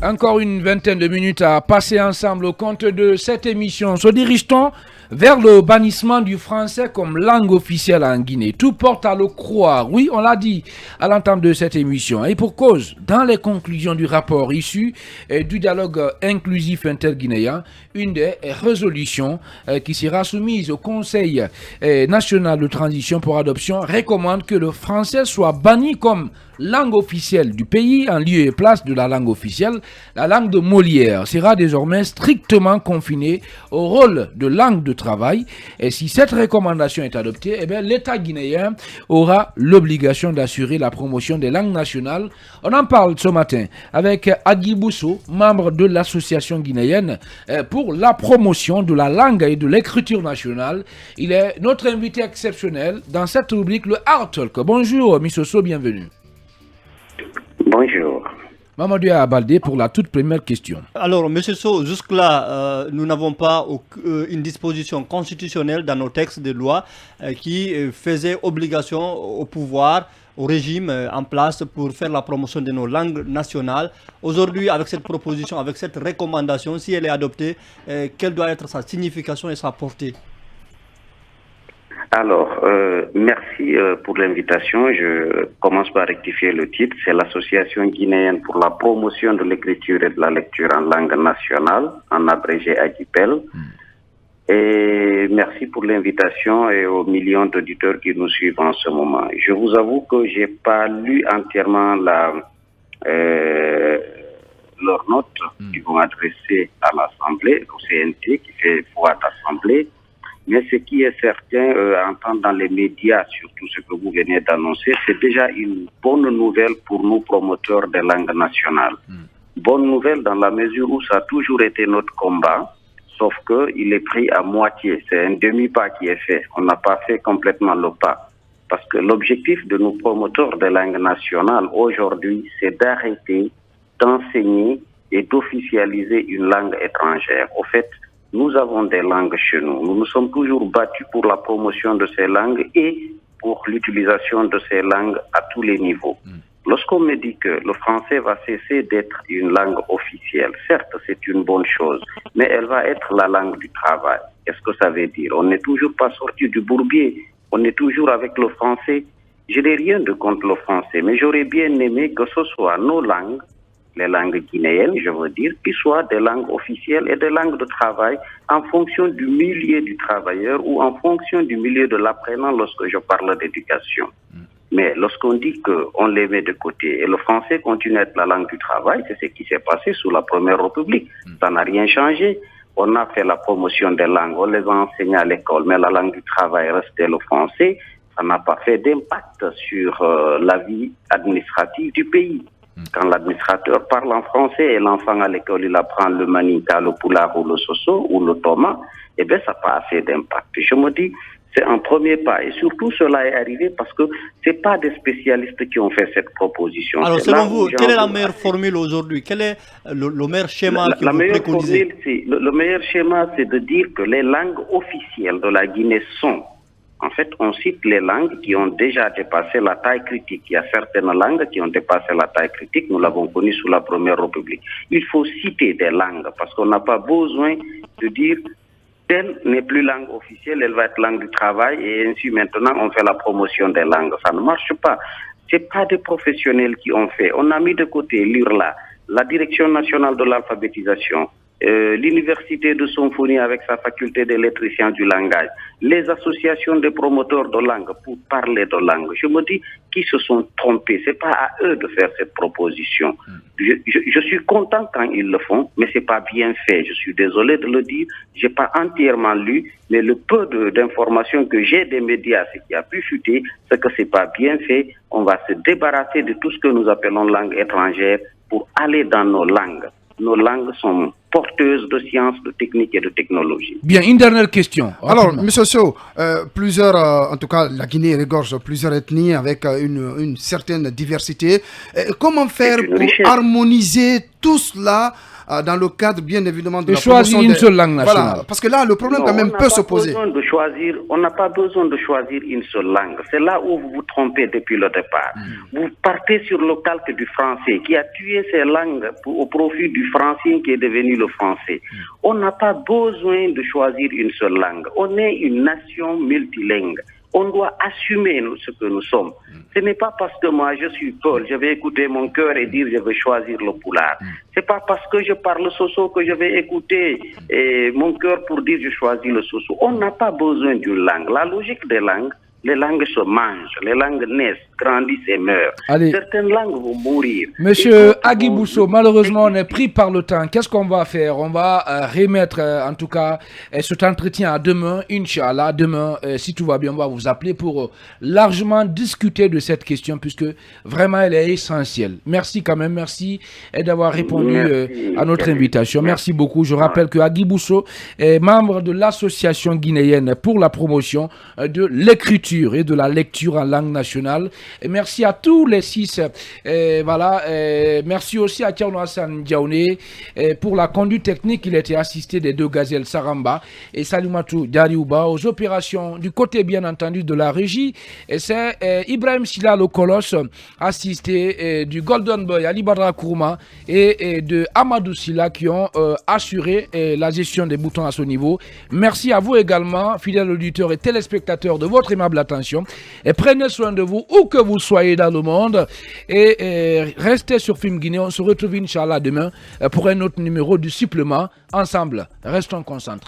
Encore une vingtaine de minutes à passer ensemble au compte de cette émission. Se dirige-t-on vers le bannissement du français comme langue officielle en Guinée? Tout porte à le croire. Oui, on l'a dit à l'entame de cette émission. Et pour cause, dans les conclusions du rapport issu du dialogue inclusif interguinéen, une des résolutions qui sera soumise au Conseil national de transition pour adoption recommande que le français soit banni comme langue officielle du pays en lieu et place de la langue officielle. La langue de Molière sera désormais strictement confinée au rôle de langue de travail. Et si cette recommandation est adoptée, l'État guinéen aura l'obligation d'assurer la promotion des langues nationales. On en parle ce matin avec Agui Bousso, membre de l'association guinéenne pour la promotion de la langue et de l'écriture nationale. Il est notre invité exceptionnel dans cette rubrique, le Art Talk. Bonjour, Missoso, bienvenue. Bonjour. Mamadou Abaldé pour la toute première question. Alors, M. So, jusque-là, nous n'avons pas une disposition constitutionnelle dans nos textes de loi qui faisait obligation au pouvoir, au régime en place pour faire la promotion de nos langues nationales. Aujourd'hui, avec cette proposition, avec cette recommandation, si elle est adoptée, quelle doit être sa signification et sa portée? Alors, merci pour l'invitation. Je commence par rectifier le titre. C'est l'Association guinéenne pour la promotion de l'écriture et de la lecture en langue nationale, en abrégé AGIPEL. Et merci pour l'invitation et aux millions d'auditeurs qui nous suivent en ce moment. Je vous avoue que j'ai pas lu entièrement leurs notes qui vont adresser à l'Assemblée, au CNT, qui fait foi d'Assemblée. Mais ce qui est certain, entendre dans les médias, surtout ce que vous venez d'annoncer, c'est déjà une bonne nouvelle pour nous promoteurs des langues nationales. Bonne nouvelle dans la mesure où ça a toujours été notre combat, sauf qu'il est pris à moitié. C'est un demi-pas qui est fait. On n'a pas fait complètement le pas. Parce que l'objectif de nos promoteurs des langues nationales aujourd'hui, c'est d'arrêter d'enseigner et d'officialiser une langue étrangère. Au fait, nous avons des langues chez nous. Nous nous sommes toujours battus pour la promotion de ces langues et pour l'utilisation de ces langues à tous les niveaux. Lorsqu'on me dit que le français va cesser d'être une langue officielle, certes, c'est une bonne chose, mais elle va être la langue du travail. Qu'est-ce que ça veut dire? On n'est toujours pas sorti du bourbier. On est toujours avec le français. Je n'ai rien de contre le français, mais j'aurais bien aimé que ce soit nos langues, les langues guinéennes, je veux dire, qui soient des langues officielles et des langues de travail en fonction du milieu du travailleur ou en fonction du milieu de l'apprenant lorsque je parle d'éducation. Mais lorsqu'on dit qu'on les met de côté et le français continue à être la langue du travail, c'est ce qui s'est passé sous la Première République. Ça n'a rien changé. On a fait la promotion des langues, on les a enseignées à l'école, mais la langue du travail restait le français. Ça n'a pas fait d'impact sur la vie administrative du pays. Quand l'administrateur parle en français et l'enfant à l'école, il apprend le maninka, le poulard ou le soso ou le toma, ça n'a pas assez d'impact. Je me dis, c'est un premier pas. Et surtout, cela est arrivé parce que ce n'est pas des spécialistes qui ont fait cette proposition. Alors, selon vous, quelle est la meilleure formule aujourd'hui? Quel est le meilleur schéma que vous préconisez? Le meilleur schéma, c'est de dire que les langues officielles de la Guinée sont... En fait, on cite les langues qui ont déjà dépassé la taille critique. Il y a certaines langues qui ont dépassé la taille critique. Nous l'avons connu sous la Première République. Il faut citer des langues parce qu'on n'a pas besoin de dire telle n'est plus langue officielle, elle va être langue du travail et ainsi maintenant on fait la promotion des langues. Ça ne marche pas. C'est pas des professionnels qui ont fait. On a mis de côté l'URLA, la Direction nationale de l'alphabétisation, l'université de Symphonie avec sa faculté de lettres et sciences du langage, les associations de promoteurs de langue pour parler de langue. Je me dis qu'ils se sont trompés. C'est pas à eux de faire cette proposition. Je suis content quand ils le font, mais c'est pas bien fait. Je suis désolé de le dire. J'ai pas entièrement lu, mais le peu d'informations que j'ai des médias, ce qui a pu chuter, c'est que c'est pas bien fait. On va se débarrasser de tout ce que nous appelons langue étrangère pour aller dans nos langues. Nos langues sont porteuses de sciences, de techniques et de technologies. Bien, une dernière question. Alors, M. So, plusieurs, en tout cas, la Guinée regorge plusieurs ethnies avec une certaine diversité. Comment faire pour harmoniser tout cela dans le cadre, bien évidemment, de et la choisir une seule langue nationale. Voilà, parce que là, le problème, quand même, peut se poser. On n'a pas besoin de choisir une seule langue. C'est là où vous vous trompez depuis le départ. Vous partez sur le calque du français, qui a tué ces langues au profit du français qui est devenu le français. On n'a pas besoin de choisir une seule langue. On est une nation multilingue. On doit assumer ce que nous sommes. Ce n'est pas parce que moi je suis Paul, je vais écouter mon cœur et dire je vais choisir le pulaar. C'est pas parce que je parle soso que je vais écouter mon cœur pour dire je choisis le soso. On n'a pas besoin d'une langue. La logique des langues, les langues se mangent, les langues naissent, grandissent et meurent. Allez. Certaines langues vont mourir. Monsieur Agui Bousso, malheureusement, on est pris par le temps. Qu'est-ce qu'on va faire? On va remettre, en tout cas, cet entretien à demain, Inch'Allah. Demain, si tout va bien, on va vous appeler pour largement discuter de cette question, puisque vraiment, elle est essentielle. Merci quand même, merci d'avoir répondu à notre invitation. Merci beaucoup. Je rappelle que Agui Bousso est membre de l'Association guinéenne pour la promotion de l'écriture et de la lecture en langue nationale. Et merci à tous les 6. Merci aussi à Tierno Hassan Diaoné pour la conduite technique. Il était assisté des 2 gazelles Saramba et Salimatou Diariouba aux opérations du côté, bien entendu, de la régie. Et c'est Ibrahim Silla, le colosse, assisté du Golden Boy Ali Badra Kourma et de Amadou Silla qui ont assuré la gestion des boutons à ce niveau. Merci à vous également, fidèles auditeurs et téléspectateurs, de votre aimable attention. Et prenez soin de vous où que vous soyez dans le monde. Et restez sur Film Guinée. On se retrouve, Inch'Allah, demain pour un autre numéro du supplément. Ensemble, restons concentrés.